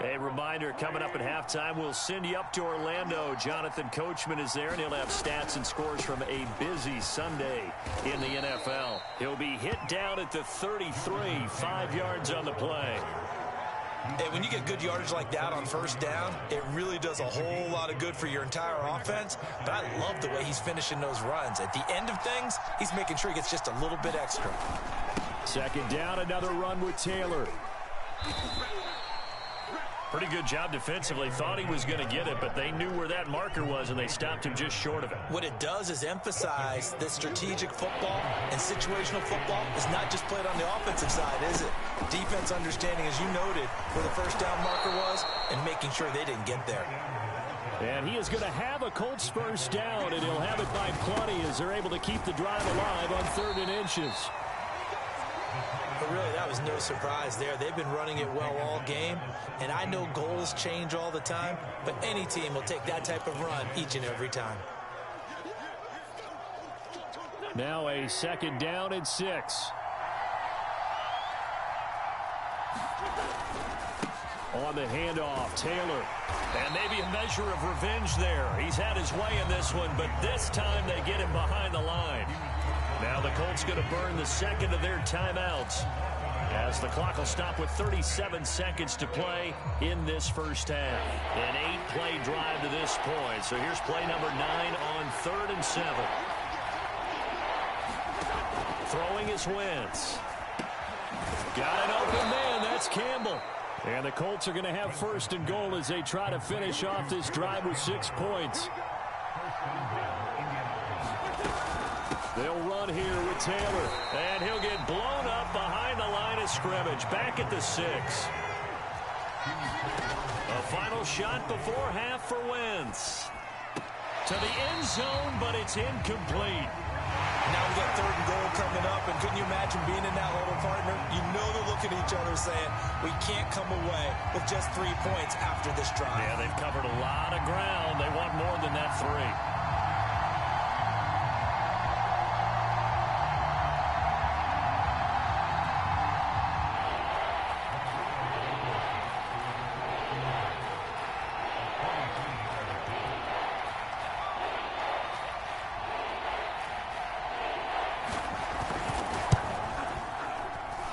A reminder, coming up at halftime, we'll send you up to Orlando. Jonathan Coachman is there, and he'll have stats and scores from a busy Sunday in the NFL. He'll be hit down at the 33, 5 yards on the play. Hey, when you get good yardage like that on first down, it really does a whole lot of good for your entire offense. But I love the way he's finishing those runs. At the end of things, he's making sure he gets just a little bit extra. Second down, another run with Taylor. Pretty good job defensively. Thought he was going to get it, but they knew where that marker was, and they stopped him just short of it. What it does is emphasize that strategic football and situational football is not just played on the offensive side, is it? Defense understanding, as you noted, where the first down marker was and making sure they didn't get there. And he is going to have a Colts first down, and he'll have it by plenty as they're able to keep the drive alive on 3rd and inches. But really, that was no surprise there. They've been running it well all game, and I know goals change all the time, but any team will take that type of run each and every time. Now a 2nd down and 6. On the handoff, Taylor. And maybe a measure of revenge there. He's had his way in this one, but this time they get him behind the line. Now the Colts going to burn the second of their timeouts as the clock will stop with 37 seconds to play in this first half. An 8-play drive to this point. So here's play number 9 on 3rd and 7. Throwing is Wentz. Got an open man. That's Campbell. And the Colts are going to have 1st and goal as they try to finish off this drive with 6 points. They'll run here with Taylor, and he'll get blown up behind the line of scrimmage, back at the 6. A final shot before half for Wentz. To the end zone, but it's incomplete. Now we got 3rd and goal coming up, and couldn't you imagine being in that huddle, partner? You know they're looking at each other saying, we can't come away with just 3 points after this drive. Yeah, they've covered a lot of ground. They want more than that 3.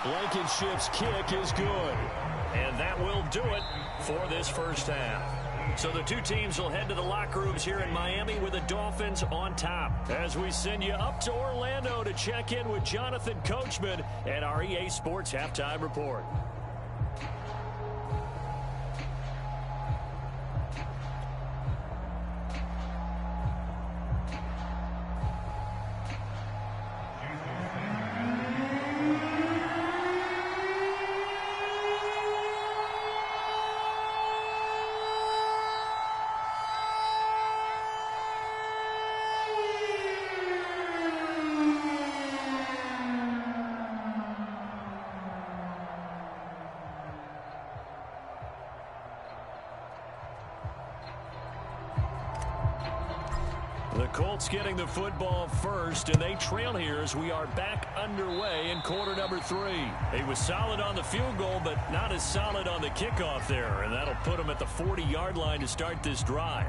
Blankenship's kick is good. And that will do it for this first half. So the two teams will head to the locker rooms here in Miami with the Dolphins on top. As we send you up to Orlando to check in with Jonathan Coachman and our EA Sports Halftime Report. The Colts getting the football first, and they trail here as we are back underway in quarter number 3. He was solid on the field goal, but not as solid on the kickoff there, and that'll put him at the 40-yard line to start this drive.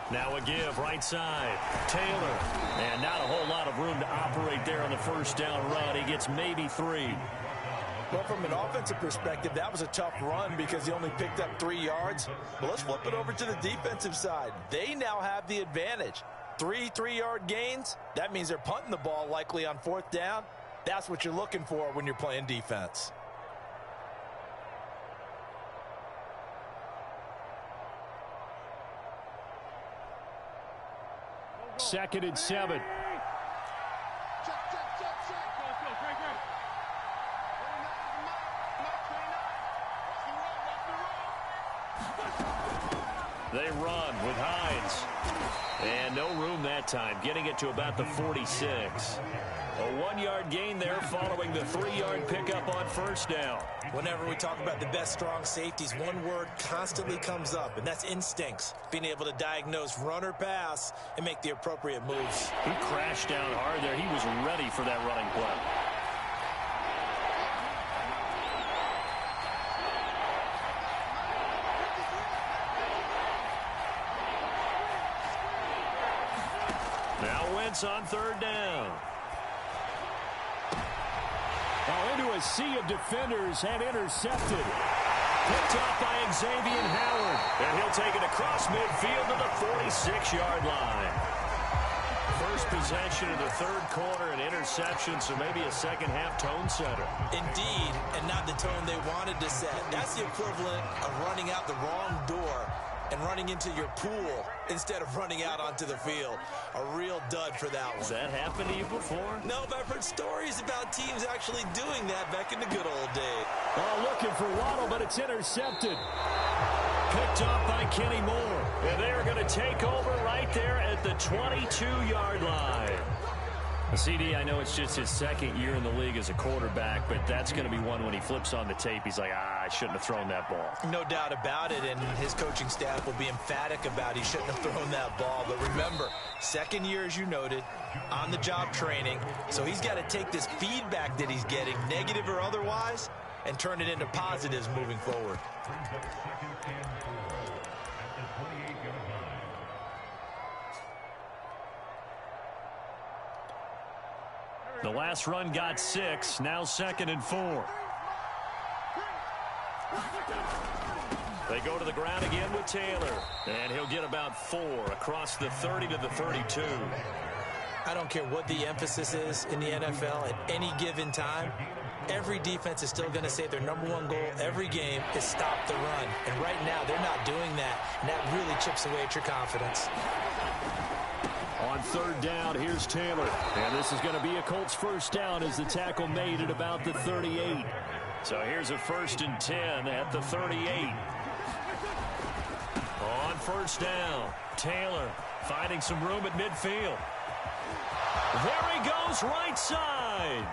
Now a give right side. Taylor. And not a whole lot of room to operate there on the first down run. He gets maybe 3. Well, from an offensive perspective, that was a tough run because he only picked up 3 yards. But let's flip it over to the defensive side. They now have the advantage. 3 3-yard gains. That means they're punting the ball likely on 4th down. That's what you're looking for when you're playing defense. Second and 7. They run with Hines. And no room that time, getting it to about the 46. A 1-yard gain there following the 3-yard pickup on first down. Whenever we talk about the best strong safeties, one word constantly comes up, and that's instincts. Being able to diagnose run or pass and make the appropriate moves. He crashed down hard there. He was ready for that running play. Now Wentz on third down. Now into a sea of defenders and intercepted. Picked off by Xavier Howard. And he'll take it across midfield to the 46-yard line. First possession of the third quarter, an interception, so maybe a second-half tone setter. Indeed, and not the tone they wanted to set. That's the equivalent of running out the wrong door and running into your pool instead of running out onto the field. A real dud for that one. Has that happened to you before? No, but I've heard stories about teams actually doing that back in the good old days. Oh, looking for Waddle, but it's intercepted. Picked off by Kenny Moore. And they're going to take over right there at the 22-yard line. CD, I know it's just his second year in the league as a quarterback, but that's going to be one when he flips on the tape. He's like, I shouldn't have thrown that ball. No doubt about it, and his coaching staff will be emphatic about he shouldn't have thrown that ball. But remember, second year, as you noted, on-the-job training, so he's got to take this feedback that he's getting, negative or otherwise, and turn it into positives moving forward. The last run got 6, now 2nd and 4. They go to the ground again with Taylor, and he'll get about 4 across the 30 to the 32. I don't care what the emphasis is in the NFL at any given time. Every defense is still going to say their number one goal every game is stop the run. And right now, they're not doing that, and that really chips away at your confidence. On third down, here's Taylor. And this is going to be a Colts first down as the tackle made at about the 38. So here's a 1st and 10 at the 38. On first down, Taylor finding some room at midfield. There he goes, right side.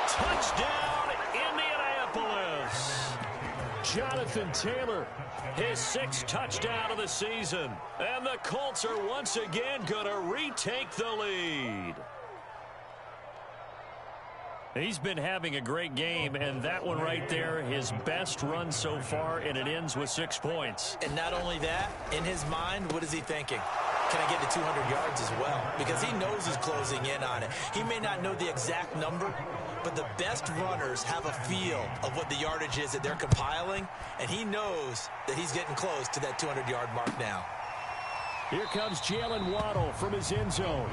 Touchdown, Indianapolis. Jonathan Taylor, his 6th touchdown of the season. And the Colts are once again going to retake the lead. He's been having a great game, and that one right there, his best run so far, and it ends with 6 points. And not only that, in his mind, what is he thinking? Can I get to 200 yards as well? Because he knows he's closing in on it. He may not know the exact number, but the best runners have a feel of what the yardage is that they're compiling, and he knows that he's getting close to that 200-yard mark now. Here comes Jalen Waddle from his end zone.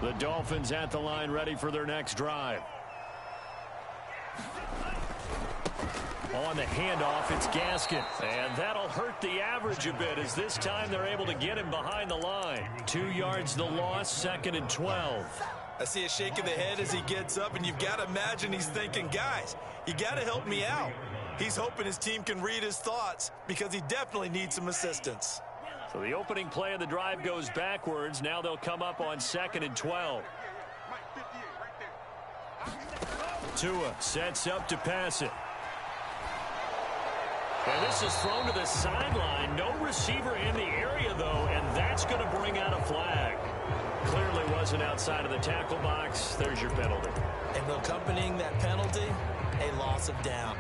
The Dolphins at the line, ready for their next drive. On the handoff, it's Gaskin. And that'll hurt the average a bit, as this time they're able to get him behind the line. 2 yards the loss, 2nd and 12. I see a shake of the head as he gets up, and you've got to imagine he's thinking, guys, you got to help me out. He's hoping his team can read his thoughts because he definitely needs some assistance. So the opening play of the drive goes backwards. Now they'll come up on 2nd and 12. Tua sets up to pass it. And this is thrown to the sideline. No receiver in the area, though, and that's going to bring out a flag. Clearly wasn't outside of the tackle box. There's your penalty. And accompanying that penalty, a loss of down.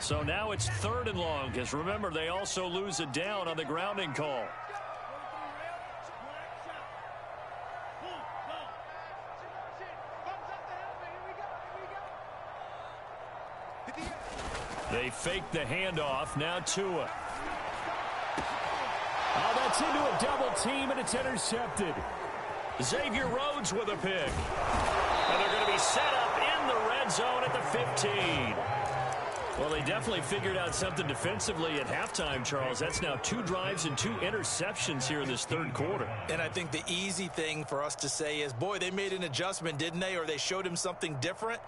So now it's 3rd and long, because remember, they also lose a down on the grounding call. They fake the handoff. Now Tua. Oh, that's into a double team, and it's intercepted. Xavier Rhodes with a pick. And they're going to be set up in the red zone at the 15. Well, they definitely figured out something defensively at halftime, Charles. That's now 2 drives and 2 interceptions here in this third quarter. And I think the easy thing for us to say is, boy, they made an adjustment, didn't they? Or they showed him something different.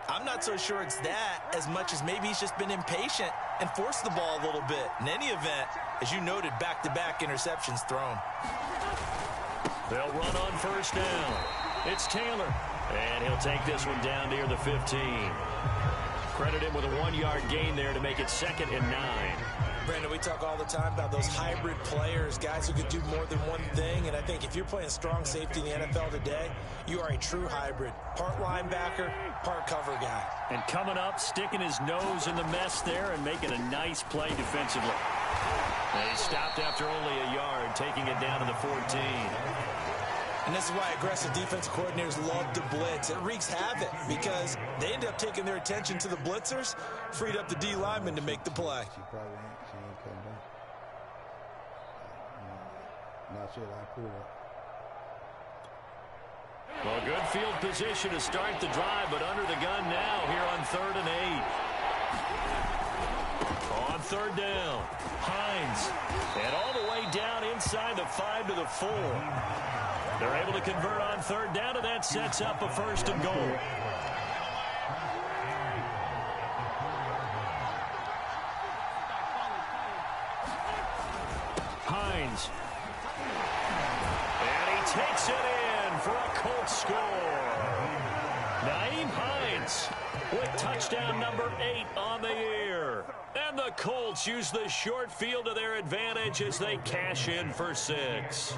I'm not so sure it's that as much as maybe he's just been impatient and forced the ball a little bit. In any event, as you noted, back-to-back interceptions thrown. They'll run on first down. It's Taylor. And he'll take this one down near the 15. Credit him with a 1-yard gain there to make it 2nd and 9. Brandon, we talk all the time about those hybrid players, guys who could do more than one thing. And I think if you're playing strong safety in the NFL today, you are a true hybrid. Part linebacker, part cover guy. And coming up, sticking his nose in the mess there and making a nice play defensively. They stopped after only a yard, taking it down to the 14. And this is why aggressive defensive coordinators love to blitz. It wreaks havoc because they end up taking their attention to the blitzers, freed up the D lineman to make the play. Well, good field position to start the drive, but under the gun now here on 3rd and 8. On 3rd down, Hines. And all the way down inside the 5 to the 4. They're able to convert on 3rd down, and that sets up a 1st and goal. Hines. And he takes it in for a Colts score. Nyheim Hines with touchdown number 8 on the year. And the Colts use the short field to their advantage as they cash in for 6.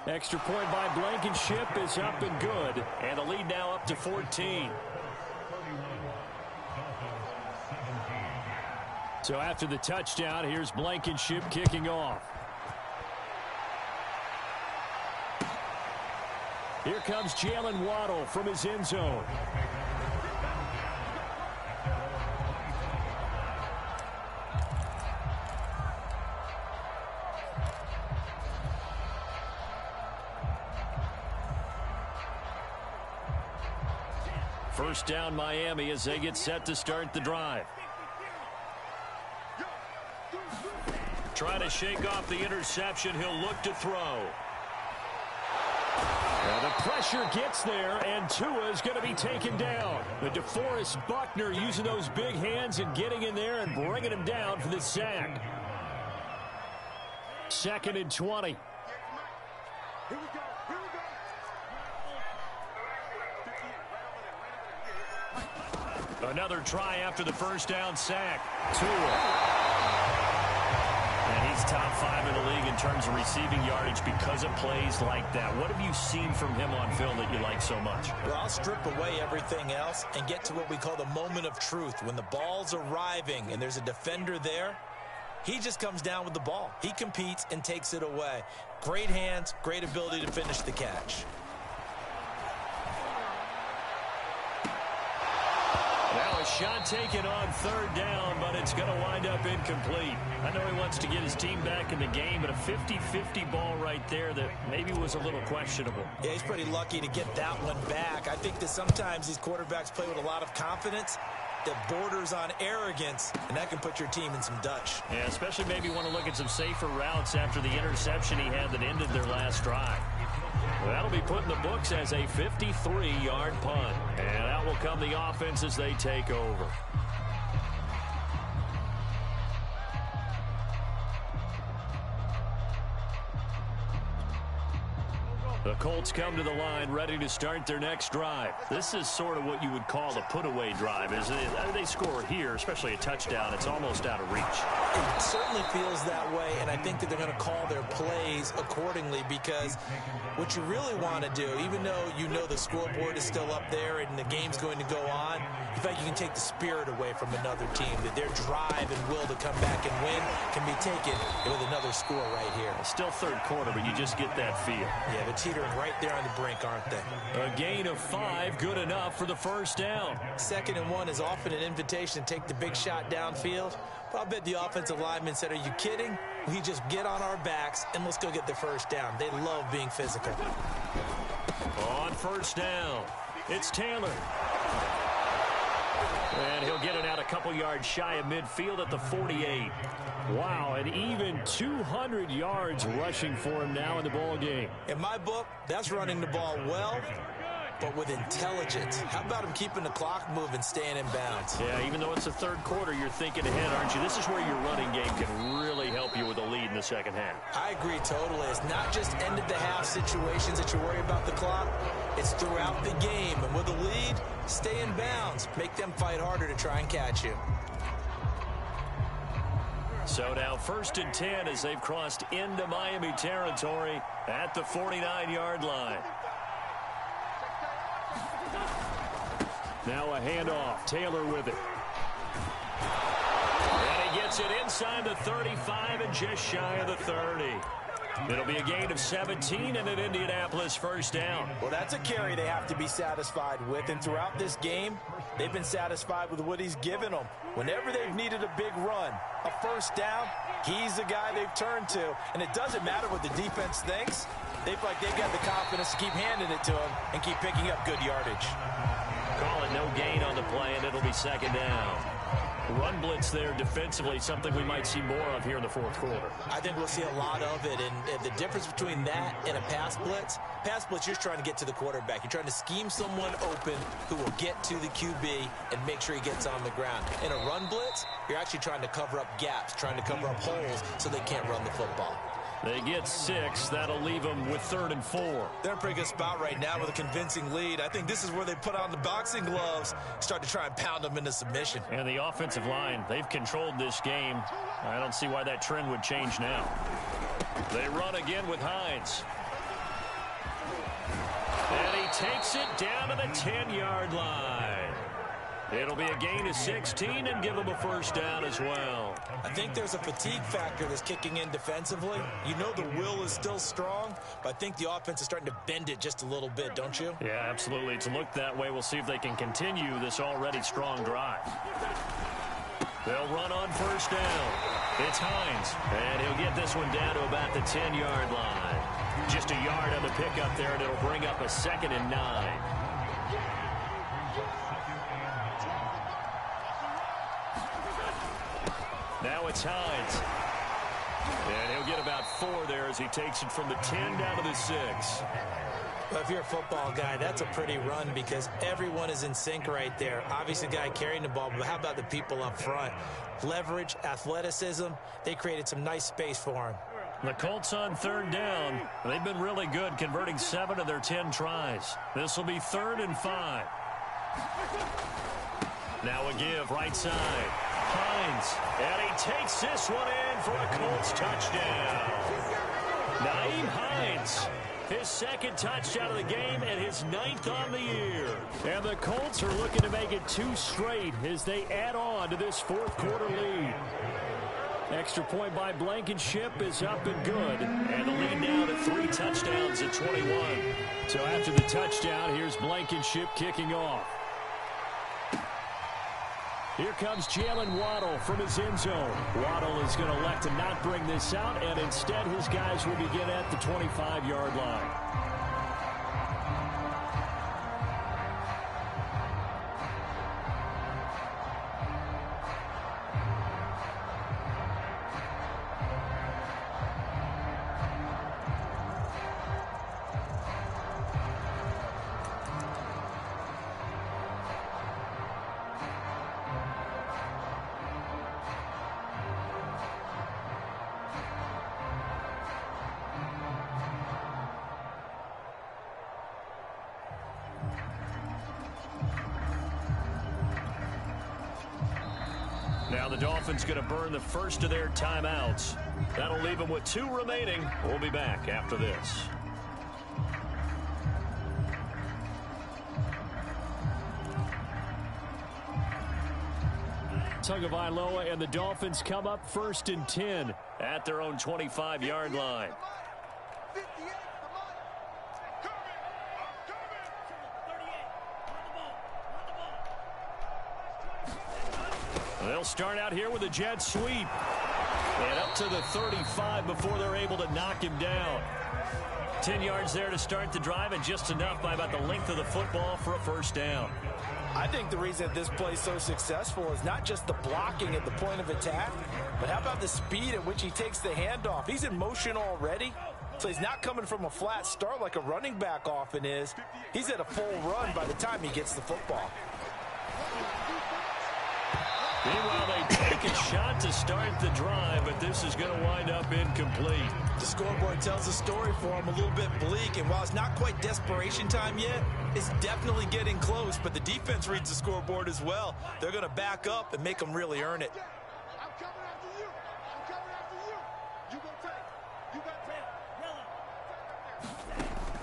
Extra point by Blankenship is up and good. And the lead now up to 14. So after the touchdown, here's Blankenship kicking off. Here comes Jalen Waddle from his end zone. First down Miami as they get set to start the drive. Trying to shake off the interception. He'll look to throw. Well, the pressure gets there, and Tua is going to be taken down. The DeForest Buckner using those big hands and getting in there and bringing him down for the sack. 2nd and 20. Another try after the first down sack. Tua. And he's top 5 in the league in terms of receiving yardage because of plays like that. What have you seen from him on film that you like so much? Well, I'll strip away everything else and get to what we call the moment of truth. When the ball's arriving and there's a defender there, he just comes down with the ball. He competes and takes it away. Great hands, great ability to finish the catch. Now a shot taken on 3rd down, but it's going to wind up incomplete. I know he wants to get his team back in the game, but a 50-50 ball right there that maybe was a little questionable. Yeah, he's pretty lucky to get that one back. I think that sometimes these quarterbacks play with a lot of confidence that borders on arrogance, and that can put your team in some Dutch. Yeah, especially maybe want to look at some safer routes after the interception he had that ended their last drive. Well, that'll be put in the books as a 53-yard punt. And out will come the offense as they take over. The Colts come to the line ready to start their next drive. This is sort of what you would call a put-away drive, isn't it? They score here, especially a touchdown. It's almost out of reach. It certainly feels that way, and I think that they're going to call their plays accordingly, because what you really want to do, even though you know the scoreboard is still up there and the game's going to go on, in fact, you can take the spirit away from another team, that their drive and will to come back and win can be taken with another score right here. Still third quarter, but you just get that feel. Yeah, they're teetering right there on the brink, aren't they? A gain of 5, good enough for the first down. 2nd and 1 is often an invitation to take the big shot downfield. But I bet the offensive lineman said, are you kidding? We just get on our backs and let's go get the first down. They love being physical. On first down, it's Taylor. And he'll get it out a couple yards shy of midfield at the 48. Wow, and even 200 yards rushing for him now in the ball game. In my book, that's running the ball well, but with intelligence. How about him keeping the clock moving, staying in bounds? Yeah, even though it's the third quarter, you're thinking ahead, aren't you? This is where your running game can really help you with a lead in the second half. I agree totally. It's not just end-of-the-half situations that you worry about the clock. It's throughout the game. And with a lead, stay in bounds. Make them fight harder to try and catch you. So now 1st and 10 as they've crossed into Miami territory at the 49-yard line. Now a handoff. Taylor with it. And he gets it inside the 35 and just shy of the 30. It'll be a gain of 17 and an Indianapolis first down. Well, that's a carry they have to be satisfied with. And throughout this game, they've been satisfied with what he's given them. Whenever they've needed a big run, a first down, he's the guy they've turned to. And it doesn't matter what the defense thinks. They feel like they've got the confidence to keep handing it to him and keep picking up good yardage. Call it no gain on the play, and it'll be 2nd down. Run blitz there defensively, something we might see more of here in the fourth quarter. I think we'll see a lot of it, and the difference between that and a pass blitz, you're trying to get to the quarterback. You're trying to scheme someone open who will get to the QB and make sure he gets on the ground. In a run blitz, you're actually trying to cover up gaps, trying to cover up holes so they can't run the football. They get 6. That'll leave them with 3rd and 4. They're in a pretty good spot right now with a convincing lead. I think this is where they put on the boxing gloves, start to try and pound them into submission. And the offensive line, they've controlled this game. I don't see why that trend would change now. They run again with Hines. And he takes it down to the 10-yard line. It'll be a gain of 16 and give them a first down as well. I think there's a fatigue factor that's kicking in defensively. You know the will is still strong, but I think the offense is starting to bend it just a little bit, don't you? Yeah, absolutely. It's looked that way. We'll see if they can continue this already strong drive. They'll run on first down. It's Hines, and he'll get this one down to about the 10-yard line. Just a yard on the pickup there, and it'll bring up a 2nd and 9. Now it's Hines. And he'll get about 4 there as he takes it from the 10 down to the 6. Well, if you're a football guy, that's a pretty run because everyone is in sync right there. Obviously, the guy carrying the ball, but how about the people up front? Leverage, athleticism, they created some nice space for him. The Colts on 3rd down. They've been really good, converting 7 of their 10 tries. This will be 3rd and 5. Now a give right side. Hines, and he takes this one in for a Colts touchdown. Nyheim Hines, his 2nd touchdown of the game and his 9th on the year. And the Colts are looking to make it 2 straight as they add on to this fourth quarter lead. Extra point by Blankenship is up and good. And the lead now to 3 touchdowns at 21. So after the touchdown, here's Blankenship kicking off. Here comes Jalen Waddle from his end zone. Waddle is going to elect to not bring this out, and instead his guys will begin at the 25-yard line. Now the Dolphins going to burn the first of their timeouts. That'll leave them with 2 remaining. We'll be back after this. Tagovailoa and the Dolphins come up 1st and 10 at their own 25-yard line. They'll start out here with a jet sweep. And up to the 35 before they're able to knock him down. 10 yards there to start the drive, and just enough by about the length of the football for a first down. I think the reason this play is so successful is not just the blocking at the point of attack, but how about the speed at which he takes the handoff? He's in motion already, so he's not coming from a flat start like a running back often is. He's at a full run by the time he gets the football. Meanwhile, they take a shot to start the drive, but this is going to wind up incomplete. The scoreboard tells a story for him, a little bit bleak, and while it's not quite desperation time yet, it's definitely getting close, but the defense reads the scoreboard as well. They're going to back up and make them really earn it. I'm coming after you. I'm coming after you. You go take. You got 10. Yellow.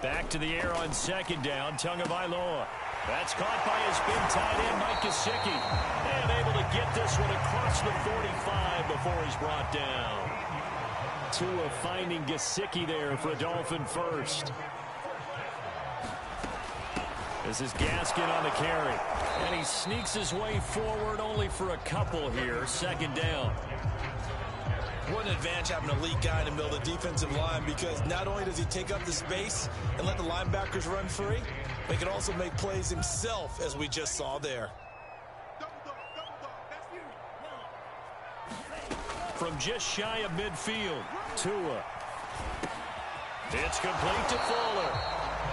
Back to the air on 2nd down. Tagovailoa. That's caught by his big tight end, Mike Gesicki. And able to get this one across the 45 before he's brought down. Tua finding Gesicki there for a Dolphin first. This is Gaskin on the carry. And he sneaks his way forward only for a couple here. 2nd down. What an advantage having an elite guy in the middle of the defensive line, because not only does he take up the space and let the linebackers run free, but he can also make plays himself, as we just saw there. From just shy of midfield, Tua. It's complete to Fuller.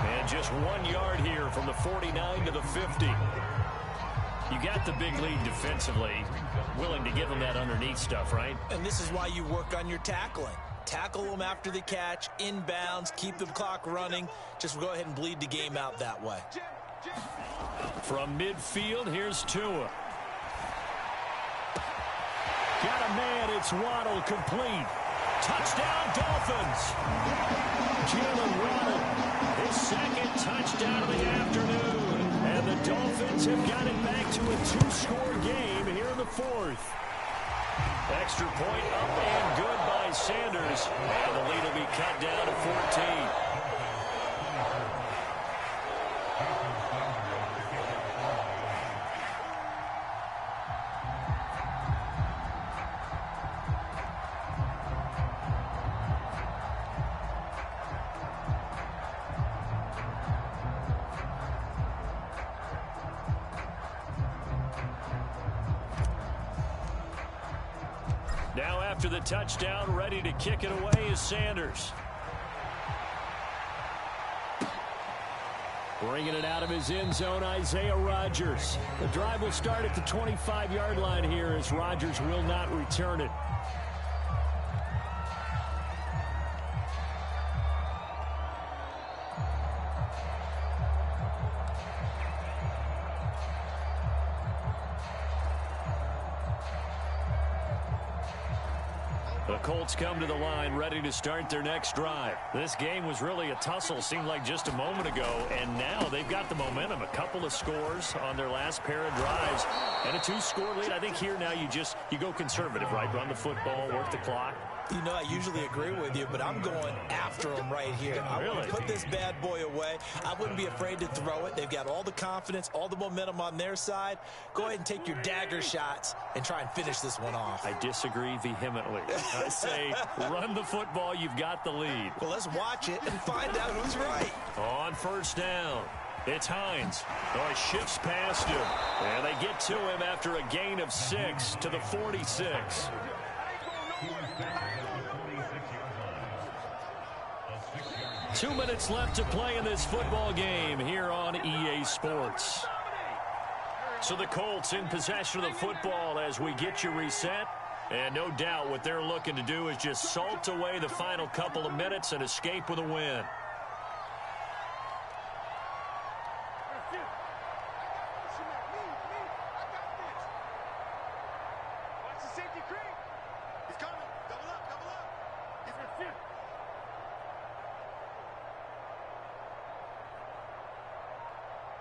And just 1 yard here from the 49 to the 50. You got the big lead defensively. Willing to give them that underneath stuff, right? And this is why you work on your tackling. Tackle them after the catch, inbounds, keep the clock running. Just go ahead and bleed the game out that way. From midfield, here's Tua. Got a man, it's Waddle, complete. Touchdown, Dolphins. Jalen Waddle, his 2nd touchdown of the afternoon. And the Dolphins have got it back to a 2-score game here in the 4th. Extra point up and good by Sanders. And the lead will be cut down to 14. Now after the touchdown, ready to kick it away is Sanders. Bringing it out of his end zone, Isaiah Rodgers. The drive will start at the 25-yard line here as Rodgers will not return it. The Colts come to the line ready to start their next drive. This game was really a tussle, seemed like just a moment ago, and now they've got the momentum. A couple of scores on their last pair of drives and a 2-score lead. I think here now you go conservative, right? Run the football, work the clock. You know, I usually agree with you, but I'm going after him right here. I want to put this bad boy away. I wouldn't be afraid to throw it. They've got all the confidence, all the momentum on their side. Go ahead and take your dagger shots and try and finish this one off. I disagree vehemently. I say run the football. You've got the lead. Well, let's watch it and find out who's right. On 1st down, it's Hines. Oh, he shifts past him. And they get to him after a gain of 6 to the 46. Two minutes left to play in this football game here on EA Sports. So the Colts in possession of the football as we get you reset. And no doubt what they're looking to do is just salt away the final couple of minutes and escape with a win. safety creep. He's coming. Double up, double up. He's been fit.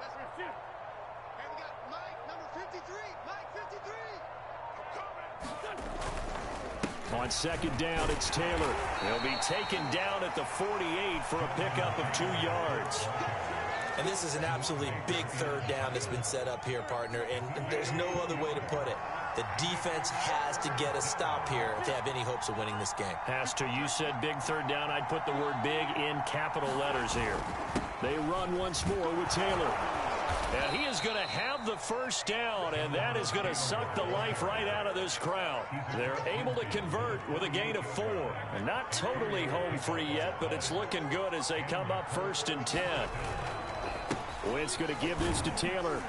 That's been fit. And we got Mike, number 53. Mike, 53. I'm coming. On second down, it's Taylor. He'll be taken down at the 48 for a pickup of 2 yards. And this is an absolutely big third down that's been set up here, partner, and there's no other way to put it. The defense has to get a stop here if they have any hopes of winning this game. Has to. You said big third down. I'd put the word big in capital letters here. They run once more with Taylor. And he is going to have the first down, and that is going to suck the life right out of this crowd. They're able to convert with a gain of 4. And not totally home free yet, but it's looking good as they come up 1st and 10. Wentz going to give this to Taylor.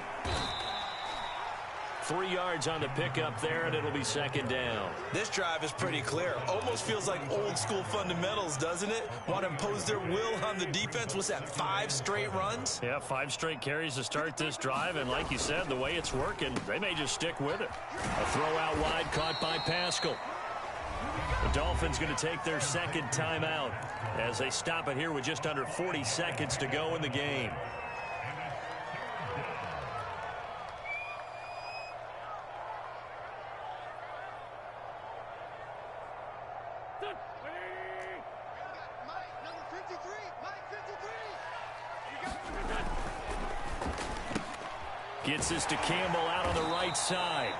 3 yards on the pickup there, and it'll be second down. This drive is pretty clear. Almost feels like old school fundamentals, doesn't it? Want to impose their will on the defense. What's that, 5 straight runs? Yeah, 5 straight carries to start this drive, and like you said, the way it's working, they may just stick with it. A throw out wide caught by Pascal. The Dolphins going to take their second timeout as they stop it here with just under 40 seconds to go in the game. Gets this to Campbell out on the right side.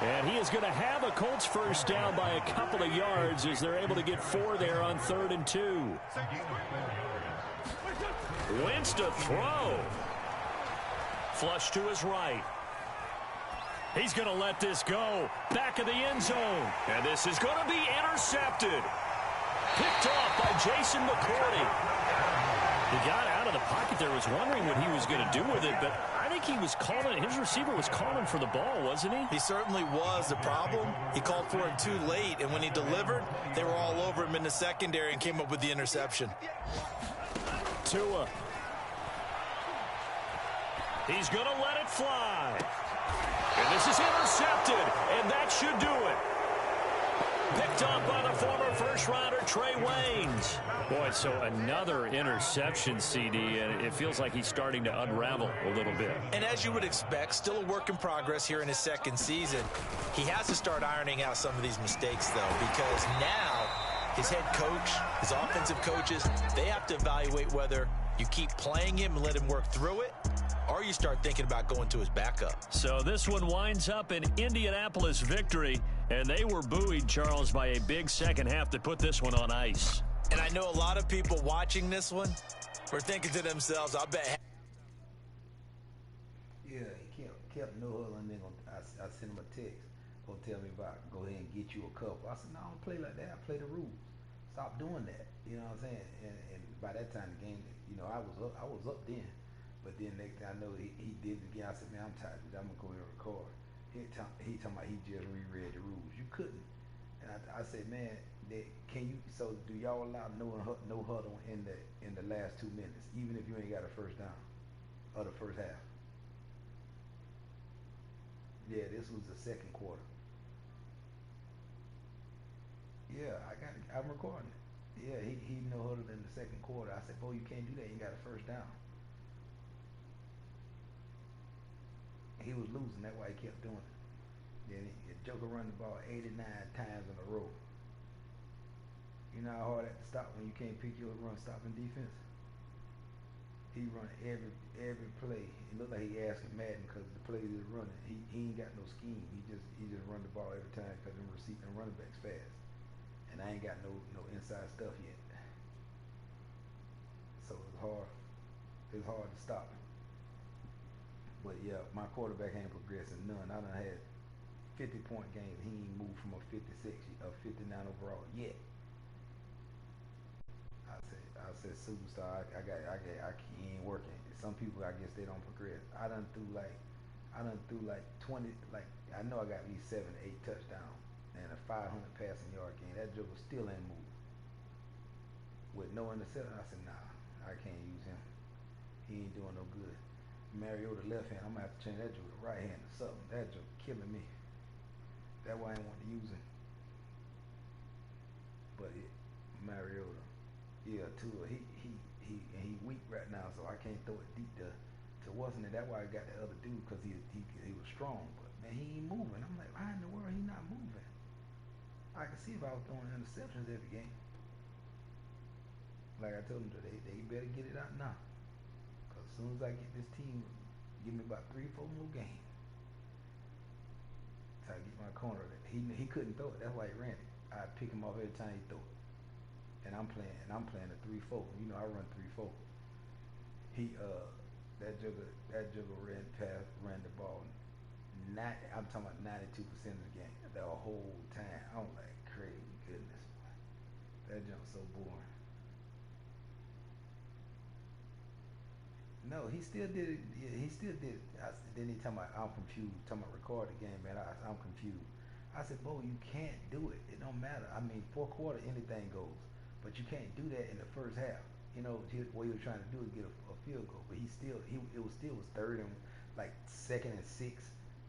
And he is going to have a Colts first down by a couple of yards as they're able to get 4 there on 3rd and 2. Wentz to throw. Flush to his right. He's going to let this go. Back of the end zone. And this is going to be intercepted. Picked off by Jason McCourty. He got out of the pocket there, was wondering what he was going to do with it, but I think he was calling, his receiver was calling for the ball, wasn't he? He certainly was. The problem, he called for it too late, and when he delivered, they were all over him in the secondary and came up with the interception. Tua. He's going to let it fly. And this is intercepted, and that should do it. Picked off by the former first-rounder Trey Waynes. Boy, so another interception, CD, and it feels like he's starting to unravel a little bit. And as you would expect, still a work in progress here in his second season. He has to start ironing out some of these mistakes, though, because now his head coach, his offensive coaches, they have to evaluate whether you keep playing him and let him work through it, or you start thinking about going to his backup. So this one winds up an Indianapolis victory, and they were buoyed, Charles, by a big second half that put this one on ice. And I know a lot of people watching this one were thinking to themselves, I bet. Yeah, he kept no huddle, and then I sent him a text. Gonna tell me about go ahead and get you a couple. I said, no, I don't play like that. I play the rules. Stop doing that. You know what I'm saying? And by that time the game, you know, I was up then. But then next thing I know, he did it again. I said, man, I'm tired of it. I'm going to go and record. He talking about he just reread the rules. You couldn't. And I said, man, can you, so do y'all allow no huddle in the last 2 minutes, even if you ain't got a first down or the first half? Yeah, this was the second quarter. Yeah, I'm recording it. Yeah, he no huddle in the second quarter. I said, boy, you can't do that. You got a first down. He was losing. That's why he kept doing it. Then Joker run the ball 89 times in a row. You know how hard that to stop when you can't pick your run stopping defense? He run every play. It looked like he asking Madden because the plays he's running. He ain't got no scheme. He just run the ball every time because them receiving running backs fast. And I ain't got no inside stuff yet. So it's hard. It's hard to stop him. But yeah, my quarterback ain't progressing none. I done had 50-point games. He ain't moved from a 56 or 59 overall yet. I said superstar. He ain't working. Some people, I guess, they don't progress. I done threw like 20. Like I know I got at least 7 or 8 touchdowns and a 500 passing yard game. That joker still ain't moved. With no interception, I said, nah, I can't use him. He ain't doing no good. Mariota left hand, I'm gonna have to change that joker right hand or something. That joker killing me. That's why I ain't want to use him. But Mariota, yeah, Tua, he weak right now, so I can't throw it deep to wasn't it. That's why I got the other dude because he was strong, but man, he ain't moving. I'm like, why in the world he not moving? I can see if I was throwing interceptions every game. Like I told them, they better get it out now. Cause as soon as I get this team, give me about 3-4 more games. Try to get my corner. He couldn't throw it. That's why he ran it. I pick him off every time he throw it. And I'm playing a 3-4. You know I run 3-4. He that jugger ran the ball. I'm talking about 92% of the game. The whole time. I'm like, crazy goodness. That jump's so boring. No, he still did it. Yeah, he still did it. Then he talking about I'm confused. Talking about record the game, man. I'm confused. I said, Bo, you can't do it. It don't matter. I mean, fourth quarter, anything goes. But you can't do that in the first half. You know, what he was trying to do is get a field goal. But it was third and like second and 6,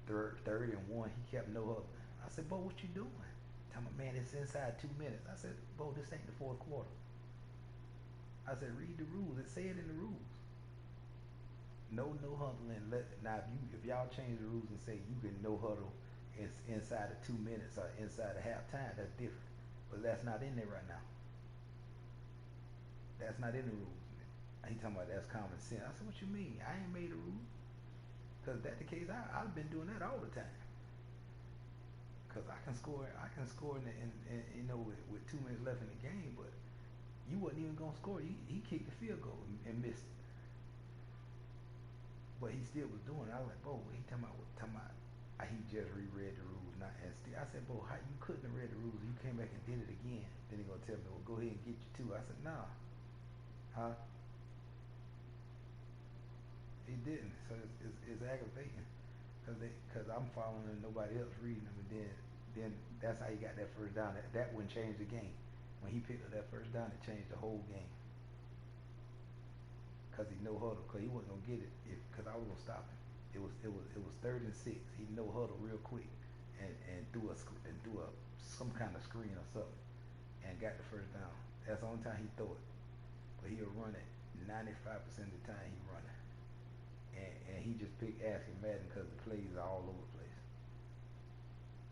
third and 1. He kept no huddle. I said, Bo, what you doing? Tell me, man, it's inside 2 minutes. I said, Bo, this ain't the fourth quarter. I said, read the rules. It said in the rules. No huddling. Now, if y'all change the rules and say you can no huddle inside of 2 minutes or inside of halftime, that's different. But that's not in there right now. That's not in the rules. He talking about that's common sense. I said, what you mean? I ain't made a rule. Because if that's the case, I've been doing that all the time. Because I can score in you know, with 2 minutes left in the game, but you wasn't even gonna score. He kicked the field goal and missed it. But he still was doing it. I was like, Bo, he talking about he just reread the rules. Not and still, I said, Bo, how you couldn't have read the rules? You came back and did it again. Then he gonna tell me, well, go ahead and get you 2. I said, nah, huh? He didn't. So it's aggravating because I'm following and nobody else reading them, and then that's how he got that first down. That wouldn't change the game. When he picked up that first down, it changed the whole game. Cause he no huddle, cause he wasn't gonna get it cause I was gonna stop him. It was third and 6. He no huddle real quick and threw some kind of screen or something and got the first down. That's the only time he throw it, but he'll run it 95% of the time he run it. And he just picked asking Madden because the plays are all over the place.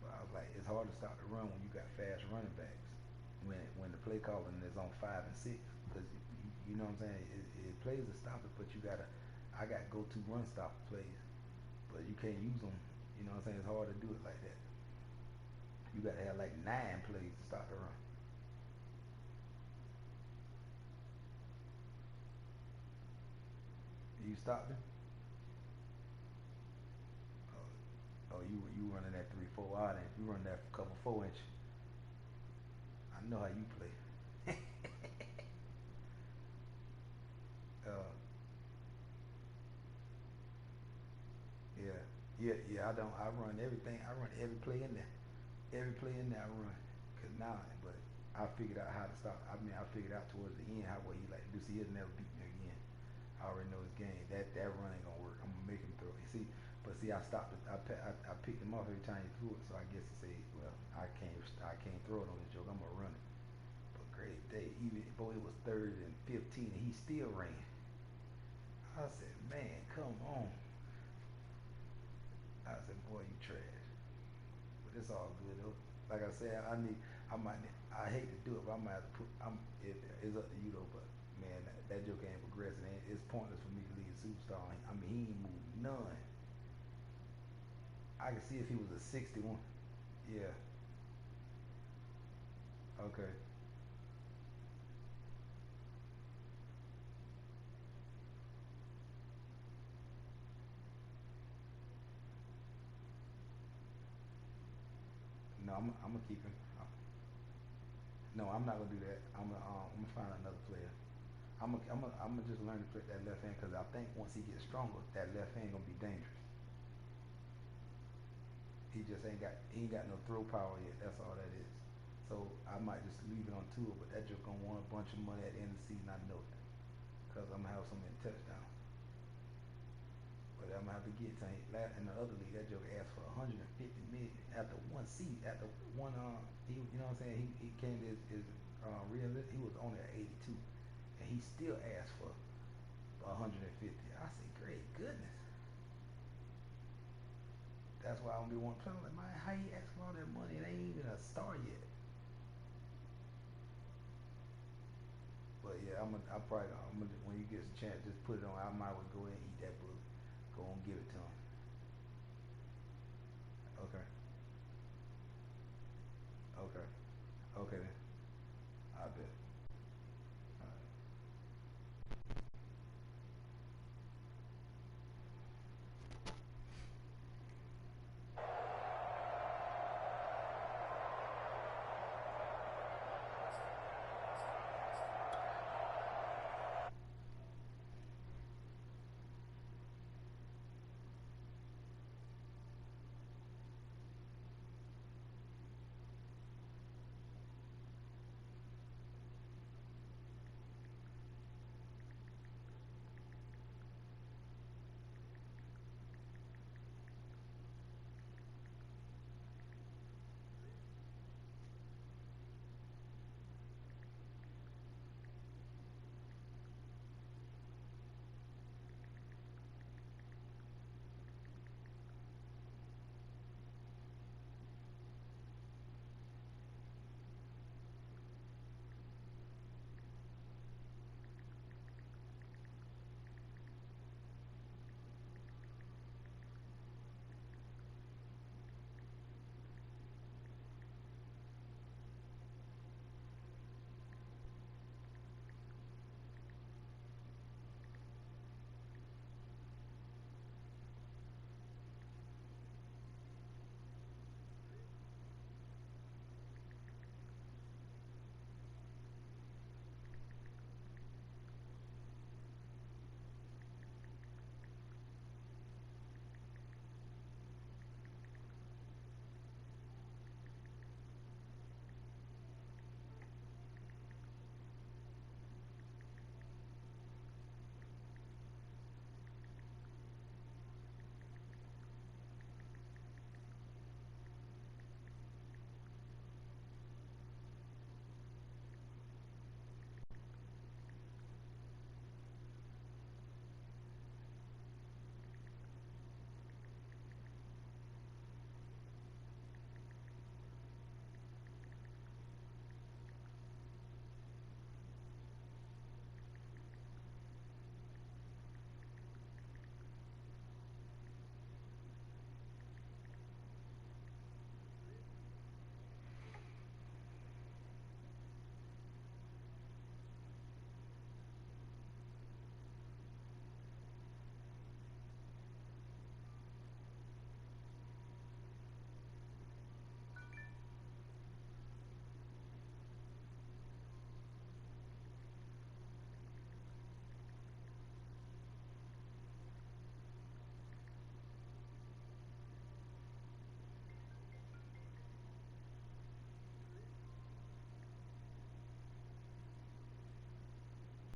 But I was like, it's hard to stop the run when you got fast running backs. When the play calling is on 5 and 6, because you know what I'm saying. It plays to stop it, but I got go-to run stop plays, but you can't use them. You know what I'm saying. It's hard to do it like that. You got to have like 9 plays to stop the run. You stopped him. Oh, you running that 3-4 out, and you run that couple 4-inch. I know how you play. uh, yeah. I don't. I run everything. I run every play in there. Every play in there I run. Cause now, but I figured out how to stop. I mean, I figured out towards the end how what he like to do. See, he'll never beat me again. I already know his game. That run ain't gonna work. I'm gonna make him throw it. See, but see, I stopped it. I picked him off every time he threw it. So I guess he said, well, I can't throw it on this joke. I'm gonna run it. But great day. Even boy, it was third and 15, and he still ran. I said, man, come on. I said, boy, you trash. But it's all good though. Like I said, I hate to do it, but I might have to it's up to you though. But man, that joke ain't progressing. It's pointless for me to leave a superstar. I mean, he ain't moved none. I can see if he was a 61. Yeah. Okay. No, I'm gonna keep him. No, I'm not gonna do that. I'm gonna find another player. I'm gonna just learn to play that left hand because I think once he gets stronger, that left hand gonna be dangerous. He ain't got no throw power yet. That's all that is. So I might just leave it on tour, but that just gonna want a bunch of money at the end of the season. I know it because I'm gonna have so many touchdowns. But I'm gonna have to get to him. In the other league, that joke asked for 150 million. after one season, after one, he, you know what I'm saying? He came to his real, he was only at 82, and he still asked for 150. I said, great goodness. That's why I don't be wanting to play. I'm like, man, how you ask for all that money? It ain't even a star yet. But yeah, I'm probably when you get a chance, just put it on. I might well go ahead and eat that book. Go and give it to him.